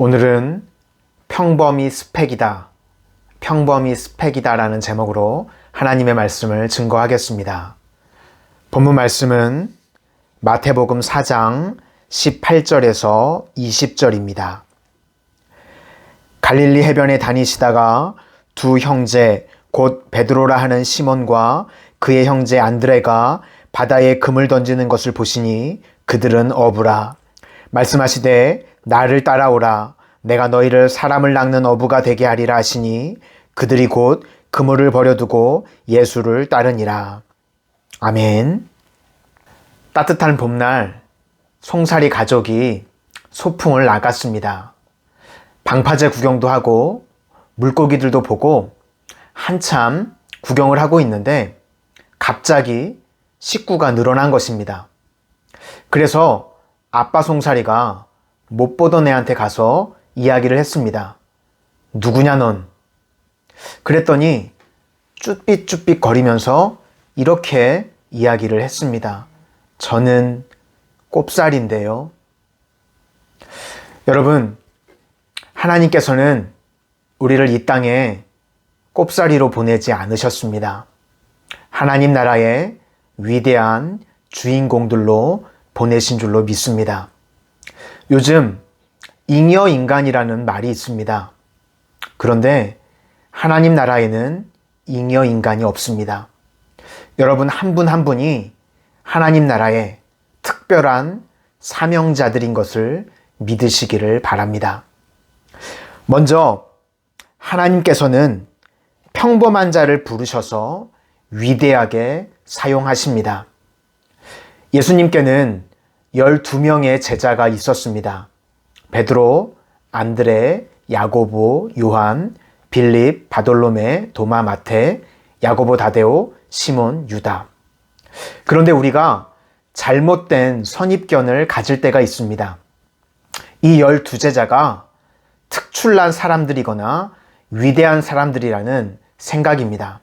오늘은 평범이 스펙이다, 평범이 스펙이다 라는 제목으로 하나님의 말씀을 증거하겠습니다. 본문 말씀은 마태복음 4장 18절에서 20절입니다. 갈릴리 해변에 다니시다가 두 형제 곧 베드로라 하는 시몬과 그의 형제 안드레가 바다에 금을 던지는 것을 보시니 그들은 어부라. 말씀하시되 나를 따라오라. 내가 너희를 사람을 낚는 어부가 되게 하리라 하시니 그들이 곧 그물을 버려두고 예수를 따르니라. 아멘. 따뜻한 봄날 송사리 가족이 소풍을 나갔습니다. 방파제 구경도 하고 물고기들도 보고 한참 구경을 하고 있는데 갑자기 식구가 늘어난 것입니다. 그래서 아빠 송사리가 못 보던 애한테 가서 이야기를 했습니다. 누구냐 넌? 그랬더니 쭈삣쭈삣 거리면서 이렇게 이야기를 했습니다. 저는 꼽살인데요. 여러분, 하나님께서는 우리를 이 땅에 꼽사리로 보내지 않으셨습니다. 하나님 나라의 위대한 주인공들로 보내신 줄로 믿습니다. 요즘 잉여인간이라는 말이 있습니다. 그런데 하나님 나라에는 잉여인간이 없습니다. 여러분 한 분 한 분이 하나님 나라의 특별한 사명자들인 것을 믿으시기를 바랍니다. 먼저 하나님께서는 평범한 자를 부르셔서 위대하게 사용하십니다. 예수님께는 12명의 제자가 있었습니다. 베드로, 안드레, 야고보, 요한, 빌립, 바돌로메, 도마, 마테, 야고보, 다데오, 시몬, 유다. 그런데 우리가 잘못된 선입견을 가질 때가 있습니다. 이 12제자가 특출난 사람들이거나 위대한 사람들이라는 생각입니다.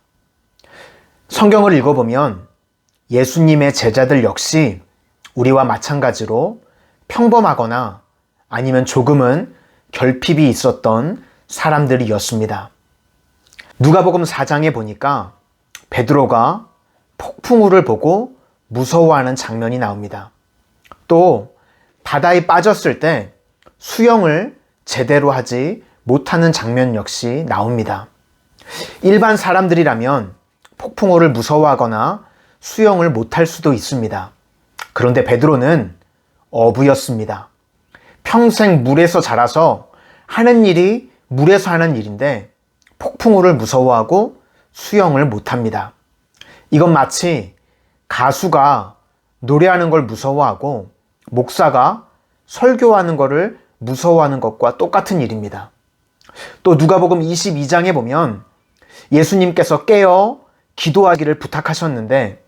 성경을 읽어보면 예수님의 제자들 역시 우리와 마찬가지로 평범하거나 아니면 조금은 결핍이 있었던 사람들이었습니다. 누가복음 4장에 보니까 베드로가 폭풍우를 보고 무서워하는 장면이 나옵니다. 또 바다에 빠졌을 때 수영을 제대로 하지 못하는 장면 역시 나옵니다. 일반 사람들이라면 폭풍우를 무서워하거나 수영을 못할 수도 있습니다. 그런데 베드로는 어부였습니다. 평생 물에서 자라서 하는 일이 물에서 하는 일인데 폭풍우를 무서워하고 수영을 못합니다. 이건 마치 가수가 노래하는 걸 무서워하고 목사가 설교하는 것을 무서워하는 것과 똑같은 일입니다. 또 누가복음 22장에 보면 예수님께서 깨어 기도하기를 부탁하셨는데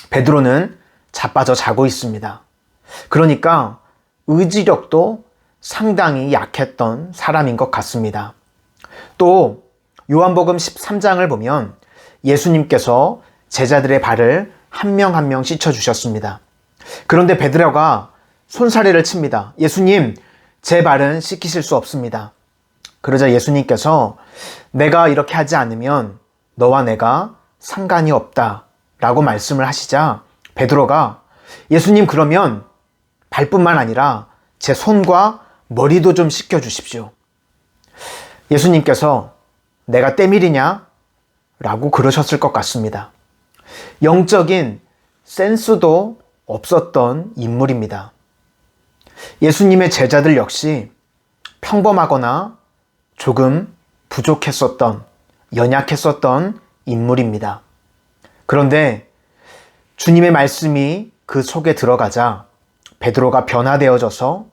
베드로는 자빠져 자고 있습니다. 그러니까 의지력도 상당히 약했던 사람인 것 같습니다. 또 요한복음 13장을 보면 예수님께서 제자들의 발을 한 명 한 명 씻어주셨습니다. 그런데 베드로가 손사래를 칩니다. 예수님, 제 발은 씻기실 수 없습니다. 그러자 예수님께서 내가 이렇게 하지 않으면 너와 내가 상관이 없다 라고 말씀을 하시자 베드로가 예수님 그러면 발뿐만 아니라 제 손과 머리도 좀 씻겨주십시오. 예수님께서 내가 때밀이냐? 라고 그러셨을 것 같습니다. 영적인 센스도 없었던 인물입니다. 예수님의 제자들 역시 평범하거나 조금 부족했었던, 연약했었던 인물입니다. 그런데 주님의 말씀이 그 속에 들어가자 베드로가 변화되어져서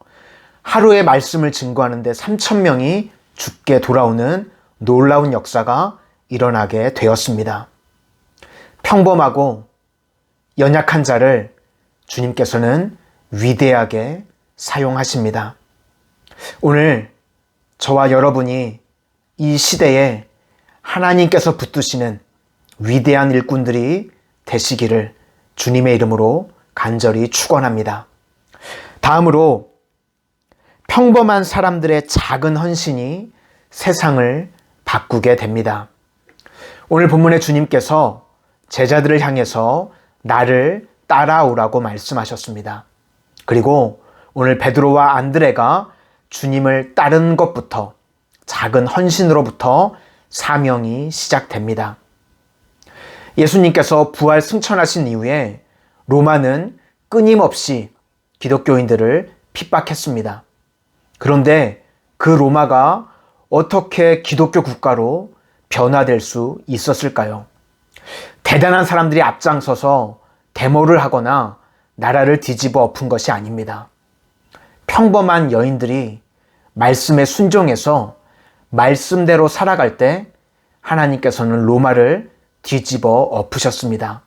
하루의 말씀을 증거하는데 3,000명이 죽게 돌아오는 놀라운 역사가 일어나게 되었습니다. 평범하고 연약한 자를 주님께서는 위대하게 사용하십니다. 오늘 저와 여러분이 이 시대에 하나님께서 붙드시는 위대한 일꾼들이 되시기를 주님의 이름으로 간절히 축원합니다. 다음으로 평범한 사람들의 작은 헌신이 세상을 바꾸게 됩니다. 오늘 본문의 주님께서 제자들을 향해서 나를 따라오라고 말씀하셨습니다. 그리고 오늘 베드로와 안드레가 주님을 따른 것부터, 작은 헌신으로부터 사명이 시작됩니다. 예수님께서 부활 승천하신 이후에 로마는 끊임없이 기독교인들을 핍박했습니다. 그런데 그 로마가 어떻게 기독교 국가로 변화될 수 있었을까요? 대단한 사람들이 앞장서서 데모를 하거나 나라를 뒤집어 엎은 것이 아닙니다. 평범한 여인들이 말씀에 순종해서 말씀대로 살아갈 때 하나님께서는 로마를 뒤집어 엎으셨습니다.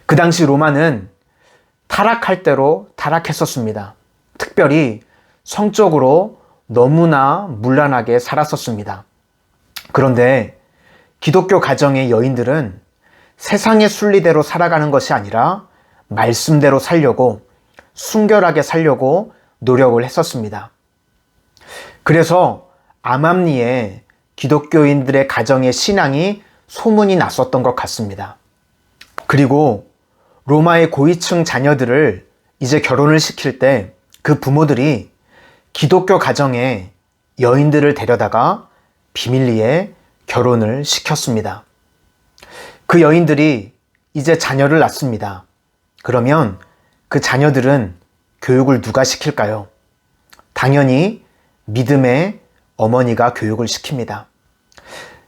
그 당시 로마는 타락할 대로 타락했었습니다. 특별히 성적으로 너무나 문란하게 살았었습니다. 그런데 기독교 가정의 여인들은 세상의 순리대로 살아가는 것이 아니라 말씀대로 살려고, 순결하게 살려고 노력을 했었습니다. 그래서 암암리에 기독교인들의 가정의 신앙이 소문이 났었던 것 같습니다. 그리고 로마의 고위층 자녀들을 이제 결혼을 시킬 때 그 부모들이 기독교 가정에 여인들을 데려다가 비밀리에 결혼을 시켰습니다. 그 여인들이 이제 자녀를 낳습니다. 그러면 그 자녀들은 교육을 누가 시킬까요? 당연히 믿음의 어머니가 교육을 시킵니다.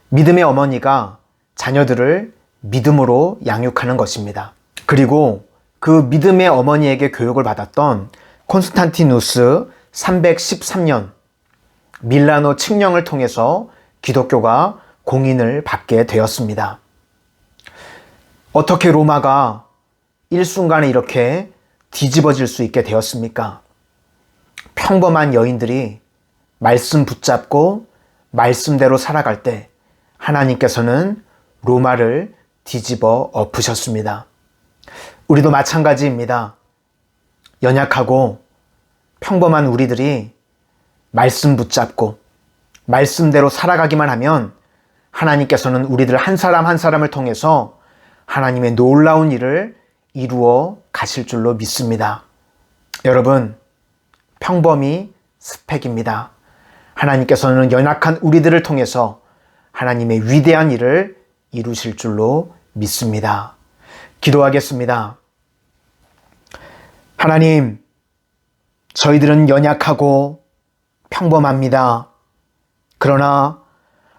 믿음의 어머니가 자녀들을 믿음으로 양육하는 것입니다. 그리고 그 믿음의 어머니에게 교육을 받았던 콘스탄티누스 313년 밀라노 칙령을 통해서 기독교가 공인을 받게 되었습니다. 어떻게 로마가 일순간에 이렇게 뒤집어질 수 있게 되었습니까? 평범한 여인들이 말씀 붙잡고 말씀대로 살아갈 때 하나님께서는 로마를 뒤집어 엎으셨습니다. 우리도 마찬가지입니다. 연약하고 평범한 우리들이 말씀 붙잡고 말씀대로 살아가기만 하면 하나님께서는 우리들 한 사람 한 사람을 통해서 하나님의 놀라운 일을 이루어 가실 줄로 믿습니다. 여러분, 평범이 스펙입니다. 하나님께서는 연약한 우리들을 통해서 하나님의 위대한 일을 이루실 줄로 믿습니다. 기도하겠습니다. 하나님, 저희들은 연약하고 평범합니다. 그러나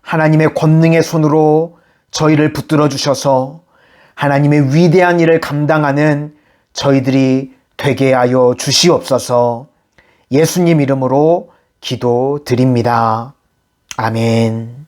하나님의 권능의 손으로 저희를 붙들어 주셔서 하나님의 위대한 일을 감당하는 저희들이 되게 하여 주시옵소서. 예수님 이름으로 기도드립니다. 아멘.